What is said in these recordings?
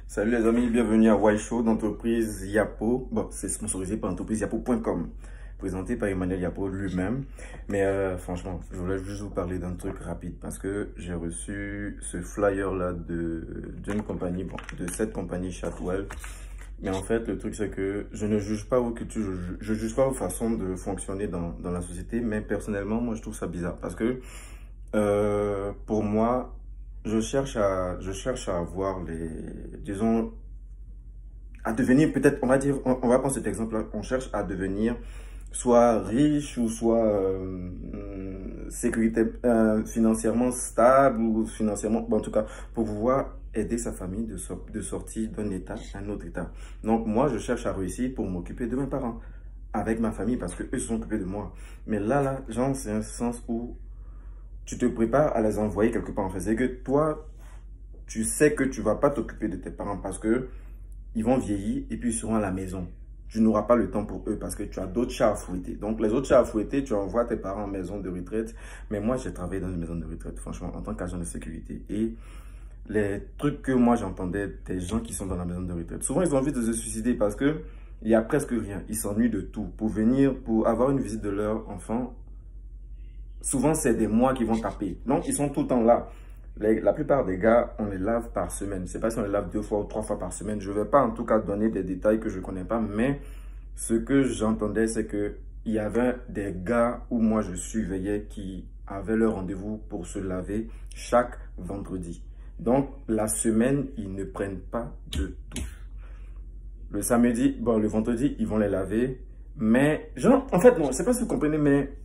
Salut les amis, bienvenue à White Show d'entreprise Yapo. Bon, c'est sponsorisé par l'entreprise Yapo.com, présenté par Emmanuel Yapo lui-même. Mais franchement, je voulais juste vous parler d'un truc rapide parce que j'ai reçu ce flyer-là d'une compagnie, bon, de cette compagnie Chatwell. Mais en fait, le truc, c'est que je ne juge pas vos cultures, je juge pas vos façons de fonctionner dans la société, mais personnellement, moi, je trouve ça bizarre parce que pour moi, je cherche à avoir disons, à devenir peut-être, on va dire, on va prendre cet exemple-là, on cherche à devenir soit riche ou soit financièrement stable ou financièrement, bon, en tout cas, pour pouvoir aider sa famille de sortir d'un état à un autre état. Donc, moi, je cherche à réussir pour m'occuper de mes parents, avec ma famille, parce qu'eux se sont occupés de moi. Mais là, genre, c'est un sens où tu te prépares à les envoyer quelque part en fait. C'est que toi, tu sais que tu vas pas t'occuper de tes parents parce que ils vont vieillir et puis ils seront à la maison. Tu n'auras pas le temps pour eux parce que tu as d'autres chats à fouetter. Donc, les autres chats à fouetter, tu envoies tes parents en maison de retraite. Mais moi, j'ai travaillé dans une maison de retraite, franchement, en tant qu'agent de sécurité. Et les trucs que moi, j'entendais des gens qui sont dans la maison de retraite, souvent, ils ont envie de se suicider parce que il y a presque rien. Ils s'ennuient de tout. Pour avoir une visite de leur enfant, souvent, c'est des mois qui vont taper. Donc, ils sont tout le temps là. La plupart des gars, on les lave par semaine. Je ne sais pas si on les lave 2 fois ou 3 fois par semaine. Je ne vais pas en tout cas donner des détails que je ne connais pas. Mais ce que j'entendais, c'est qu'il y avait des gars où moi je surveillais qui avaient leur rendez-vous pour se laver chaque vendredi. Donc, la semaine, ils ne prennent pas de douche. Le samedi, bon, le vendredi, ils vont les laver. Mais, genre, en fait, non, je ne sais pas si vous comprenez, mais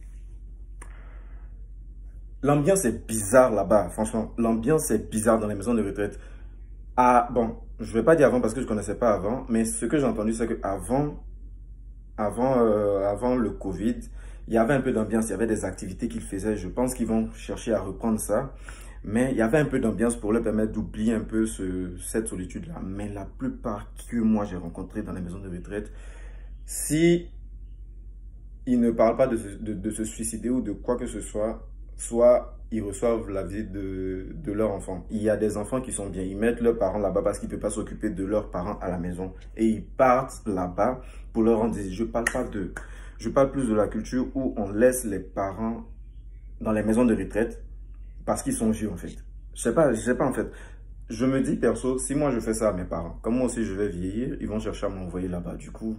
l'ambiance est bizarre là-bas, franchement. L'ambiance est bizarre dans les maisons de retraite. Ah, bon, je ne vais pas dire avant parce que je ne connaissais pas avant, mais ce que j'ai entendu, c'est qu'avant avant le Covid, il y avait un peu d'ambiance, il y avait des activités qu'ils faisaient. Je pense qu'ils vont chercher à reprendre ça. Mais il y avait un peu d'ambiance pour leur permettre d'oublier un peu cette solitude-là. Mais la plupart que moi j'ai rencontrés dans les maisons de retraite, si ils ne parlent pas de se suicider ou de quoi que ce soit ils reçoivent la visite de leur enfant. Il y a des enfants qui sont bien, ils mettent leurs parents là-bas parce qu'ils ne peuvent pas s'occuper de leurs parents à la maison. Et ils partent là-bas pour leur rendre visite. Je parle plus de la culture où on laisse les parents dans les maisons de retraite parce qu'ils sont vieux en fait. Je sais pas en fait. Je me dis perso, si moi je fais ça à mes parents, comme moi aussi je vais vieillir, ils vont chercher à m'envoyer là-bas. Du coup,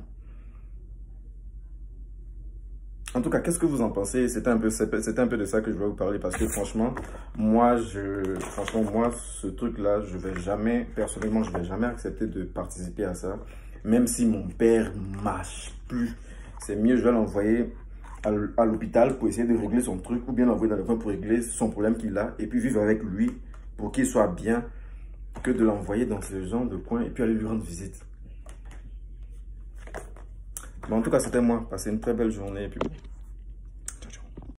en tout cas, qu'est-ce que vous en pensez? C'était un peu de ça que je voulais vous parler parce que franchement, moi, ce truc-là, je vais jamais, personnellement, je vais jamais accepter de participer à ça. Même si mon père marche plus, c'est mieux, je vais l'envoyer à l'hôpital pour essayer de régler son truc ou bien l'envoyer dans le coin pour régler son problème qu'il a et puis vivre avec lui pour qu'il soit bien que de l'envoyer dans ce genre de coin et puis aller lui rendre visite. Bon, en tout cas, c'était moi. Passez une très belle journée et puis bon.